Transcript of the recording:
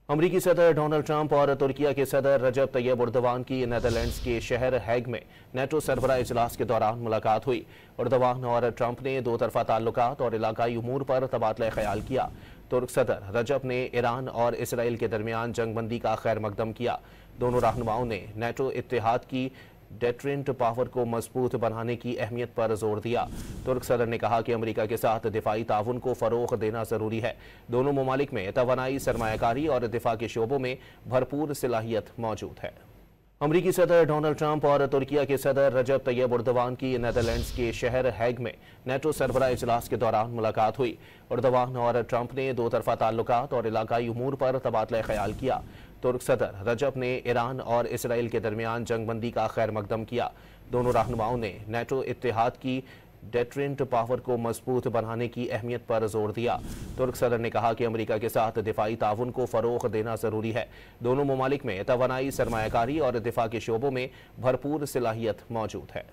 अमरीकी सदर Donald Trump और तुर्किया के सदर रजब तैयब उर्दवान की नीदरलैंड्स के शहर हैग में नेटो सरबराह इजलास के दौरान मुलाकात हुई। उर्दवान और ट्रंप ने दो तरफा ताल्लुकात और इलाकाई उमूर पर तबादला ख्याल किया। तुर्क सदर रजब ने ईरान और इसराइल के दरमियान जंगबंदी का खैर मकदम किया। दोनों रहनुमाओं ने नेटो इत्तेहाद की डेटरेंट पावर को मजबूत बनाने की अहमियत पर जोर दिया। तुर्क सदर ने कहा कि अमेरिका के साथ दिफाई ताउन को फरोग देना जरूरी है। दोनों ममालिक में तवानाई, सरमायाकारी और दिफा के शोबों में भरपूर सलाहियत मौजूद है। अमरीकी सदर डोनाल्ड ट्रंप और तुर्किया के सदर रजब तैयब उर्दवान की नीदरलैंड्स के शहर हैग में नेटो सरबराह इजलास के दौरान मुलाकात हुई। उर्दवान और ट्रंप ने दो तरफा ताल्लुकात और इलाकाई उमूर पर तबादला ख्याल किया। तुर्क सदर रजब ने ईरान और इसराइल के दरमियान जंगबंदी का खैर मकदम किया। दोनों रहनुमाओं ने नेटो इत्तेहाद की डेटरेंट पावर को मजबूत बनाने की अहमियत पर जोर दिया। तुर्क सदर ने कहा कि अमेरिका के साथ दिफाई ताउन को फरोग देना जरूरी है। दोनों ममालिक में तवानाई, सरमायाकारी और दिफा के शोबों में भरपूर सलाहियत मौजूद है।